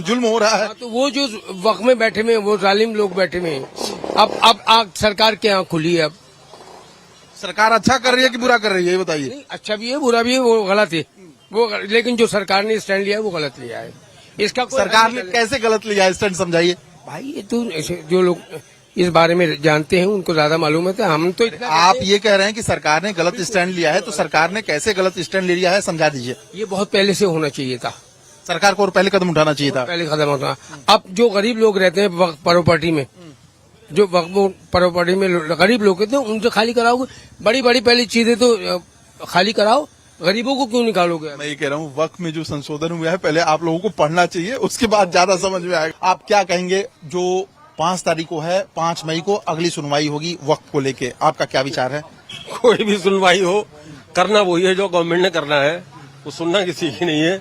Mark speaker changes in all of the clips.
Speaker 1: जुल्म हो रहा है।
Speaker 2: तो वो जो वक्त में बैठे हुए हैं, वो जालिम लोग बैठे हुए हैं। अब आग सरकार के यहाँ खुली है। अब
Speaker 1: सरकार अच्छा कर रही है कि बुरा कर रही है, ये बताइए।
Speaker 2: नहीं, अच्छा भी है बुरा भी है, वो गलत है वो, लेकिन जो सरकार ने स्टैंड लिया है वो गलत लिया है। इसका
Speaker 1: सरकार ने कैसे गलत लिया है स्टैंड, समझाइए।
Speaker 2: भाई ये तो ऐसे जो लोग इस बारे में जानते हैं उनको ज्यादा मालूम है। हम तो
Speaker 1: आप ये कह रहे हैं कि सरकार ने गलत स्टैंड लिया है, तो सरकार ने कैसे गलत स्टैंड ले लिया है, समझा दीजिए।
Speaker 2: ये बहुत पहले से होना चाहिए था,
Speaker 1: सरकार को और पहले कदम उठाना चाहिए था।
Speaker 2: पहले कदम होता। अब जो गरीब लोग रहते हैं वक्त प्रॉपर्टी में, जो वक्त प्रॉपर्टी में गरीब लोग कहते हैं उनसे खाली कराओगे। बड़ी बड़ी पहली चीजें तो खाली कराओ, गरीबों को क्यों निकालोगे?
Speaker 1: मैं ये कह रहा हूँ वक्त में जो संशोधन हुआ है पहले आप लोगों को पढ़ना चाहिए, उसके बाद ज्यादा समझ में आएगा। आप क्या कहेंगे, जो 5 तारीख को है, 5 मई को अगली सुनवाई होगी वक्त को लेके, आपका क्या विचार है?
Speaker 3: कोई भी सुनवाई हो, करना वही है जो गवर्नमेंट ने करना है, वो सुनना किसी की नहीं है।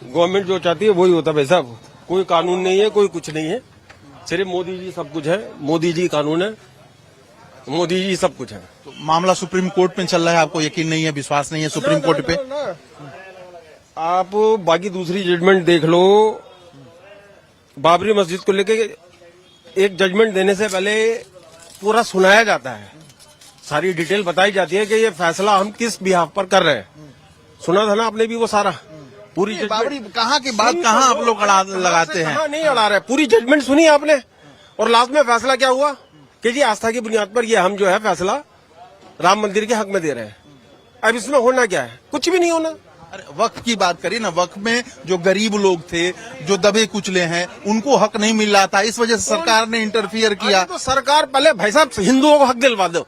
Speaker 3: गवर्नमेंट जो चाहती है वही होता है भाई साहब। कोई कानून नहीं है, कोई कुछ नहीं है, सिर्फ मोदी जी सब कुछ है। मोदी जी कानून है, मोदी जी सब कुछ है।
Speaker 1: तो मामला सुप्रीम कोर्ट में चल रहा है, आपको यकीन नहीं है, विश्वास नहीं है सुप्रीम कोर्ट पे?
Speaker 3: आप बाकी दूसरी जजमेंट देख लो। बाबरी मस्जिद को लेके एक जजमेंट देने से पहले पूरा सुनाया जाता है, सारी डिटेल बताई जाती है कि ये फैसला हम किस बिहाफ पर कर रहे हैं। सुना था ना आपने भी वो सारा, पूरी
Speaker 1: बाबरी कहाँ की बात कहाँ आप लोग लगाते हैं?
Speaker 3: नहीं अड़ा रहे, पूरी जजमेंट सुनी आपने। और लास्ट में फैसला क्या हुआ कि जी आस्था की बुनियाद पर ये हम जो है फैसला राम मंदिर के हक में दे रहे हैं। अब इसमें होना क्या है? कुछ भी नहीं होना।
Speaker 1: अरे वक्त की बात करिए ना, वक्त में जो गरीब लोग थे, जो दबे कुचले हैं, उनको हक नहीं मिल रहा था, इस वजह से सरकार ने इंटरफियर किया।
Speaker 3: तो सरकार पहले भाई साहब हिंदुओं को हक दिलवा दो,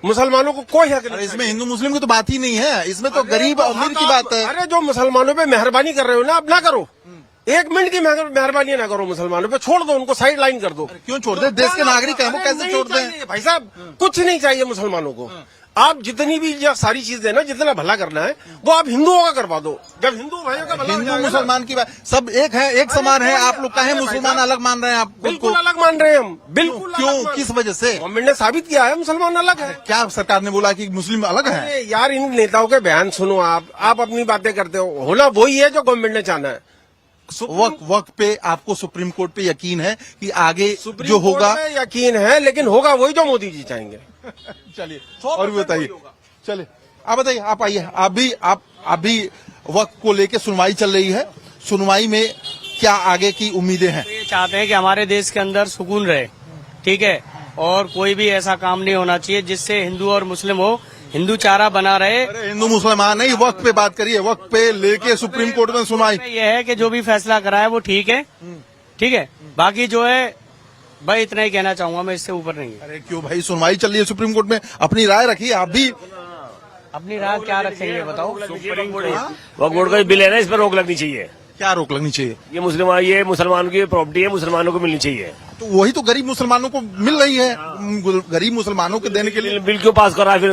Speaker 3: मुसलमानों को कोई हक नहीं।
Speaker 1: इसमें हिंदू मुस्लिम की तो बात ही नहीं है, इसमें तो गरीब अमीर की बात है।
Speaker 3: अरे जो मुसलमानों पे मेहरबानी कर रहे हो ना, अब ना करो। 1 मिनट की मेहरबानी ना करो मुसलमानों पे, छोड़ दो उनको, साइड लाइन कर दो।
Speaker 1: क्यों छोड़ दे? देश के नागरिक हैं वो, कैसे छोड़ दें?
Speaker 3: भाई साहब कुछ नहीं चाहिए मुसलमानों को। आप जितनी भी जो सारी चीजें ना, जितना भला करना है वो आप हिंदुओं का करवा दो। जब हिंदू भाइयों का भला हो
Speaker 1: हिंदू
Speaker 3: जाएगा
Speaker 1: मुसलमान की बात, सब एक है, एक समान है। आप लोग काहे मुसलमान अलग मान रहे हैं? आप
Speaker 3: बिल्कुल अलग मान रहे हैं हम, बिल्कुल।
Speaker 1: क्यों, किस वजह से?
Speaker 3: गवर्नमेंट ने साबित किया है मुसलमान अलग है।
Speaker 1: क्या सरकार ने बोला कि मुस्लिम अलग है?
Speaker 3: अरे यार इन नेताओं के बयान सुनो, आप अपनी बातें करते हो। होना वही है जो गवर्नमेंट ने चाहना है।
Speaker 1: वक्त पे आपको सुप्रीम कोर्ट पे यकीन है कि आगे जो होगा?
Speaker 3: यकीन है, लेकिन होगा वही जो मोदी जी चाहेंगे।
Speaker 1: चलिए और भी बताइए। चलिए आप बताइए, आप आइए। आप भी वक्त को लेके सुनवाई चल रही है, सुनवाई में क्या आगे की उम्मीदें हैं?
Speaker 4: ये चाहते हैं कि हमारे देश के अंदर सुकून रहे, ठीक है, और कोई भी ऐसा काम नहीं होना चाहिए जिससे हिंदू और मुस्लिम हो हिंदू चारा बना रहे।
Speaker 1: अरे हिंदू मुसलमान नहीं, वक्त पे बात करिए, वक्त पे लेके सुप्रीम कोर्ट में सुनवाई।
Speaker 4: ये है कि जो भी फैसला करा है वो ठीक है, ठीक है। बाकी जो है भाई इतना ही कहना चाहूंगा मैं, इससे ऊपर नहीं है।
Speaker 1: अरे क्यों भाई, सुनवाई चल रही है सुप्रीम कोर्ट में, अपनी राय रखिए आप भी।
Speaker 4: अपनी राय क्या रखेंगे बताओ?
Speaker 5: वक्फ बोर्ड का बिल है ना, इस पर रोक लगनी चाहिए।
Speaker 1: क्या रोक लगनी चाहिए?
Speaker 5: ये मुसलमानों की प्रॉपर्टी है, मुसलमानों को मिलनी चाहिए।
Speaker 1: तो वही तो गरीब मुसलमानों को मिल रही है, गरीब मुसलमानों को देने के लिए
Speaker 5: बिल क्यों पास करा फिर?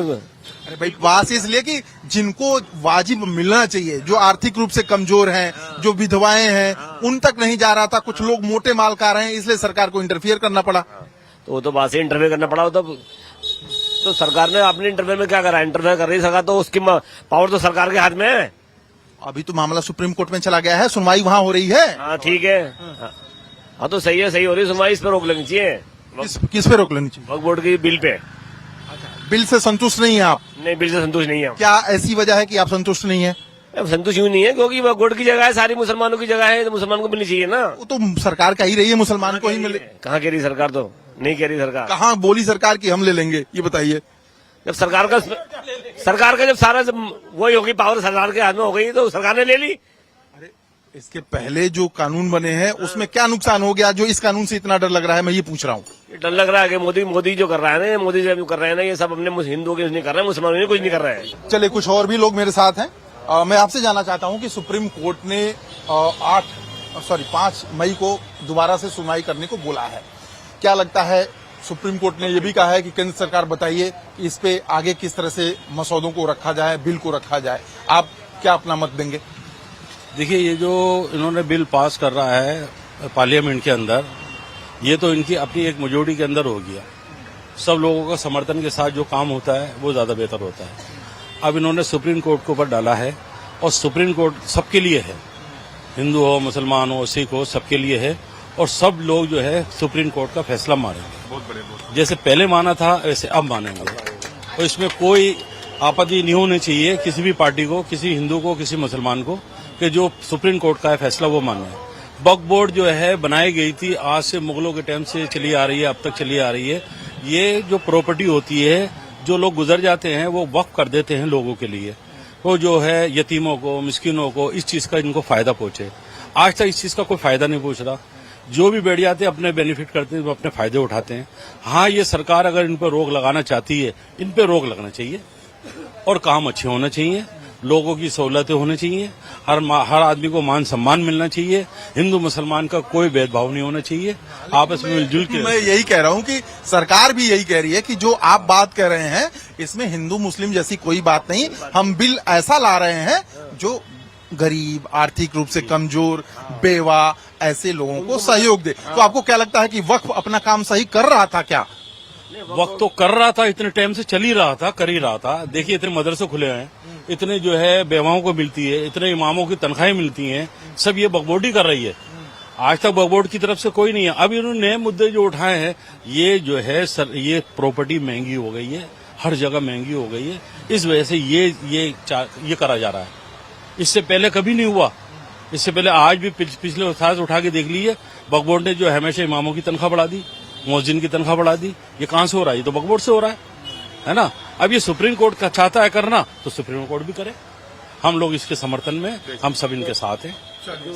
Speaker 1: अरे भाई पास इसलिए कि जिनको वाजिब मिलना चाहिए, जो आर्थिक रूप से कमजोर हैं, जो विधवाएं हैं, उन तक नहीं जा रहा था। कुछ लोग मोटे माल खा रहे हैं, इसलिए सरकार को इंटरफियर करना पड़ा।
Speaker 5: तो वो तो बात से इंटरफेयर करना पड़ा। तो सरकार ने अपने इंटरफेयर में क्या करा? इंटरफेयर कर रही सरकार, तो उसकी पावर तो सरकार के हाथ में है।
Speaker 1: अभी तो मामला सुप्रीम कोर्ट में चला गया है, सुनवाई वहाँ हो रही है।
Speaker 5: हाँ ठीक है, हाँ तो सही है, सही हो रही सुनवाई। इस पर रोक लगनी चाहिए।
Speaker 1: किस पे रोक लेनी चाहिए?
Speaker 5: वक्फ बोर्ड की बिल पे।
Speaker 1: बिल से संतुष्ट नहीं है आप?
Speaker 5: नहीं, बिल से संतुष्ट नहीं है।
Speaker 1: क्या ऐसी वजह है कि आप संतुष्ट नहीं है?
Speaker 5: संतुष्ट यूँ नहीं है क्योंकि वक्फ बोर्ड की जगह है, सारी मुसलमानों की जगह है, तो मुसलमान को मिलनी चाहिए ना।
Speaker 1: वो तो सरकार कह ही रही है मुसलमान को ही मिले।
Speaker 5: कहाँ कह रही सरकार? तो नहीं कह रही सरकार।
Speaker 1: कहाँ बोली सरकार की हम ले लेंगे, ये बताइए।
Speaker 5: जब सरकार का जब सारा वही होगी, पावर सरकार के हाथ में हो गई, तो सरकार ने ले ली।
Speaker 1: अरे इसके पहले जो कानून बने हैं उसमें क्या नुकसान हो गया जो इस कानून से इतना डर लग रहा है? मैं ये पूछ रहा हूँ।
Speaker 5: डर लग रहा है कि मोदी जो कर रहा है ना, मोदी जो कर रहे हैं ना, ये सब अपने हिंदुओं के नहीं कर रहे हैं, मुसलमानों ने कुछ नहीं कर रहे हैं।
Speaker 1: चलिए कुछ और भी लोग मेरे साथ हैं। मैं आपसे जानना चाहता हूँ कि सुप्रीम कोर्ट ने 5 मई को दोबारा से सुनवाई करने को बोला है। क्या लगता है? सुप्रीम कोर्ट ने यह भी कहा है कि केंद्र सरकार बताइए कि इस पे आगे किस तरह से मसौदों को रखा जाए, बिल को रखा जाए। आप क्या अपना मत देंगे?
Speaker 6: देखिए, ये जो इन्होंने बिल पास कर रहा है पार्लियामेंट के अंदर, ये तो इनकी अपनी एक मेजॉरिटी के अंदर हो गया। सब लोगों का समर्थन के साथ जो काम होता है वो ज्यादा बेहतर होता है। अब इन्होंने सुप्रीम कोर्ट के ऊपर डाला है और सुप्रीम कोर्ट सबके लिए है। हिंदू हो, मुसलमान हो, सिख हो, सबके लिए है। और सब लोग जो है सुप्रीम कोर्ट का फैसला मानेंगे। जैसे पहले माना था वैसे अब मानेंगे। और इसमें कोई आपत्ति नहीं होनी चाहिए किसी भी पार्टी को, किसी हिंदू को, किसी मुसलमान को, कि जो सुप्रीम कोर्ट का है फैसला वो माने। वक्फ बोर्ड जो है बनाई गई थी, आज से मुगलों के टाइम से चली आ रही है, अब तक चली आ रही है। ये जो प्रॉपर्टी होती है, जो लोग गुजर जाते हैं वो वक्फ कर देते हैं लोगों के लिए, वो जो है यतीमों को, मिस्किनों को इस चीज का इनको फायदा पहुंचे। आज तक इस चीज का कोई फायदा नहीं पहुंच रहा। जो भी बैठ जाते हैं अपने बेनिफिट करते हैं, वो अपने फायदे उठाते हैं। हाँ, ये सरकार अगर इन पर रोक लगाना चाहती है, इन पर रोक लगना चाहिए और काम अच्छे होना चाहिए, लोगों की सहूलतें होनी चाहिए, हर आदमी को मान सम्मान मिलना चाहिए, हिंदू मुसलमान का कोई भेदभाव नहीं होना चाहिए, आपस में मिलजुल के।
Speaker 1: मैं यही कह रहा हूं कि सरकार भी यही कह रही है कि जो आप बात कर रहे हैं इसमें हिंदू मुस्लिम जैसी कोई बात नहीं। हम बिल ऐसा ला रहे हैं जो गरीब, आर्थिक रूप से कमजोर, बेवा ऐसे लोगों को सहयोग दे। तो आपको क्या लगता है कि वक्फ अपना काम सही कर रहा था क्या?
Speaker 6: वक्त तो कर रहा था, इतने टाइम से चल ही रहा था, कर ही रहा था। देखिए इतने मदरसे खुले हैं, इतने जो है बेवाओं को मिलती है, इतने इमामों की तनख्वाहें मिलती हैं, सब ये वक्फ बोर्ड ही कर रही है। आज तक वक्फ बोर्ड की तरफ से कोई नहीं है। अब इन्होंने नए मुद्दे जो उठाए हैं, ये जो है ये प्रॉपर्टी महंगी हो गई है, हर जगह महंगी हो गई है, इस वजह से ये करा जा रहा है। इससे पहले कभी नहीं हुआ। इससे पहले आज भी पिछले साल उठा के देख लीजिए, वक्फ बोर्ड ने जो हमेशा इमामों की तनख्वाह बढ़ा दी, मुअज्जिन की तनख्वाह बढ़ा दी। ये कहां से हो रहा है? ये तो वक्फ बोर्ड से हो रहा है ना। अब ये सुप्रीम कोर्ट का चाहता है करना, तो सुप्रीम कोर्ट भी करे। हम लोग इसके समर्थन में, हम सब इनके साथ हैं।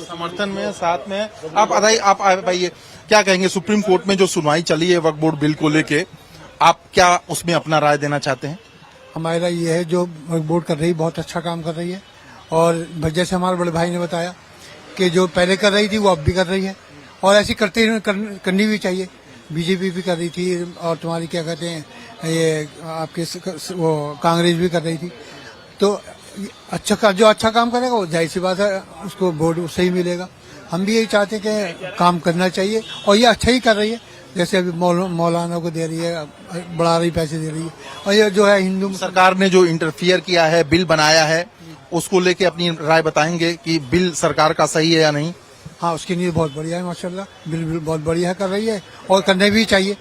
Speaker 1: समर्थन में, साथ में। आप बताइए क्या कहेंगे? सुप्रीम कोर्ट में जो सुनवाई चली है वक्फ बोर्ड बिल को लेके, आप क्या उसमें अपना राय देना चाहते हैं?
Speaker 7: हमारी राय ये है, जो वक्फ बोर्ड कर रही है बहुत अच्छा काम कर रही है। और जैसे हमारे बड़े भाई ने बताया कि जो पहले कर रही थी वो अब भी कर रही है, और ऐसी करनी भी चाहिए। बीजेपी भी कर रही थी, और तुम्हारी क्या कहते हैं ये आपके वो कांग्रेस भी कर रही थी। तो जो अच्छा काम करेगा वो जाहिर सी बात है उसको वोट सही मिलेगा। हम भी यही चाहते हैं कि काम करना चाहिए, और ये अच्छा ही कर रही है। जैसे अभी मौलाना को दे रही है, बढ़ा रही, पैसे दे रही है। और ये जो है हिंदू
Speaker 1: सरकार ने जो इंटरफियर किया है, बिल बनाया है, उसको लेके अपनी राय बताएंगे कि बिल सरकार का सही है या नहीं?
Speaker 7: हाँ, उसकी नीयत बहुत बढ़िया है माशाल्लाह। बिल बहुत बढ़िया कर रही है, और करने भी चाहिए,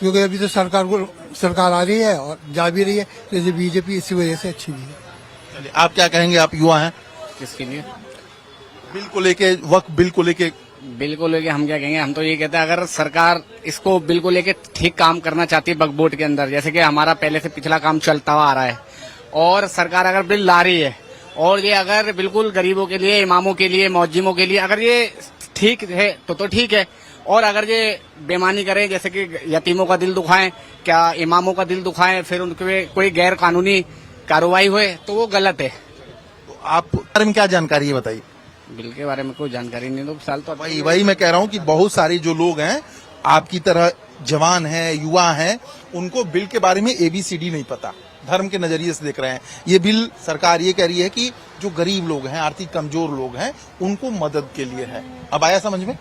Speaker 7: क्योंकि अभी तो सरकार आ रही है और जा भी रही है। जैसे बीजेपी इसी वजह से अच्छी भी है।
Speaker 1: चलिए, आप क्या कहेंगे? आप युवा हैं।
Speaker 8: किसके लिए?
Speaker 1: बिल को लेके, वक्फ बिल को लेके।
Speaker 8: बिल को लेके हम क्या कहेंगे? हम तो ये कहते हैं, अगर सरकार इसको बिल को लेके ठीक काम करना चाहती है वक्फ बोर्ड के अंदर, जैसे कि हमारा पहले से पिछला काम चलता हुआ आ रहा है, और सरकार अगर बिल ला रही है, और ये अगर बिल्कुल गरीबों के लिए, इमामों के लिए, मुअज्जिमों के लिए अगर ये ठीक है तो ठीक है। और अगर ये बेमानी करें, जैसे कि यतीमों का दिल दुखाएं, क्या इमामों का दिल दुखाएं, फिर उनके कोई गैर कानूनी कार्रवाई हुए, तो वो गलत है।
Speaker 1: तो आप बारे में क्या जानकारी है बताइए?
Speaker 8: बिल के बारे में कोई जानकारी नहीं, तो साल तो
Speaker 1: वही मैं कह रहा हूँ कि बहुत सारे जो लोग हैं आपकी तरह जवान हैं, युवा हैं, उनको बिल के बारे में ABCD नहीं पता, धर्म के नजरिए से देख रहे हैं। ये बिल सरकार ये कह रही है कि जो गरीब लोग हैं, आर्थिक कमजोर लोग हैं, उनको मदद के लिए है। अब आया समझ में?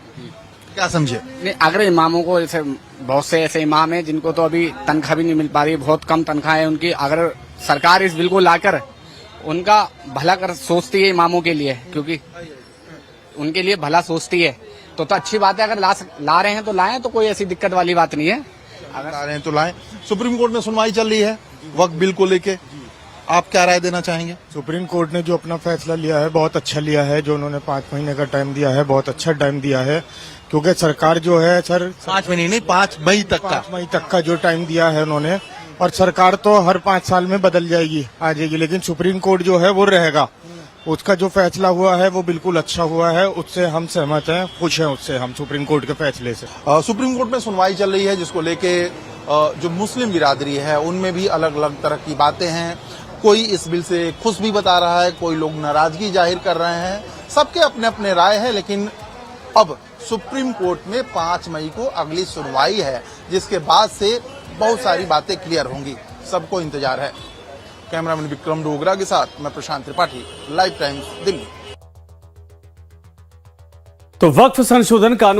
Speaker 1: क्या समझे?
Speaker 8: नहीं, अगर इमामों को, जैसे बहुत से ऐसे इमाम हैं जिनको तो अभी तनख्वाह भी नहीं मिल पा रही, बहुत कम तनख्वाह है उनकी, अगर सरकार इस बिल को लाकर उनका भला कर सोचती है इमामों के लिए, क्योंकि उनके लिए भला सोचती है, तो अच्छी बात है। अगर ला रहे हैं तो लाएं, तो कोई ऐसी दिक्कत वाली बात नहीं है।
Speaker 1: अगर ला रहे हैं तो लाएं। सुप्रीम कोर्ट में सुनवाई चल रही है वक्फ बिल को लेके, आप क्या राय देना चाहेंगे?
Speaker 9: सुप्रीम कोर्ट ने जो अपना फैसला लिया है बहुत अच्छा लिया है। जो उन्होंने 5 महीने का टाइम दिया है, बहुत अच्छा टाइम दिया है, क्योंकि सरकार जो है
Speaker 1: 5 महीने नहीं, 5 मई तक का
Speaker 9: 5 मई तक का जो टाइम दिया है उन्होंने, और सरकार तो हर 5 साल में बदल जाएगी, आ जाएगी, लेकिन सुप्रीम कोर्ट जो है वो रहेगा। उसका जो फैसला हुआ है वो बिल्कुल अच्छा हुआ है, उससे हम सहमत हैं, खुश हैं उससे हम, सुप्रीम कोर्ट के फैसले से।
Speaker 1: सुप्रीम कोर्ट में सुनवाई चल रही है, जिसको लेके जो मुस्लिम बिरादरी है उनमें भी अलग अलग तरह की बातें हैं। कोई इस बिल से खुश भी बता रहा है, कोई लोग नाराजगी जाहिर कर रहे हैं, सबके अपने अपने राय है। लेकिन अब सुप्रीम कोर्ट में 5 मई को अगली सुनवाई है, जिसके बाद से बहुत सारी बातें क्लियर होंगी, सबको इंतजार है। कैमरामैन विक्रम डोगरा के साथ मैं प्रशांत त्रिपाठी, लाइव टाइम्स दिल्ली।
Speaker 10: तो वक्फ संशोधन कानून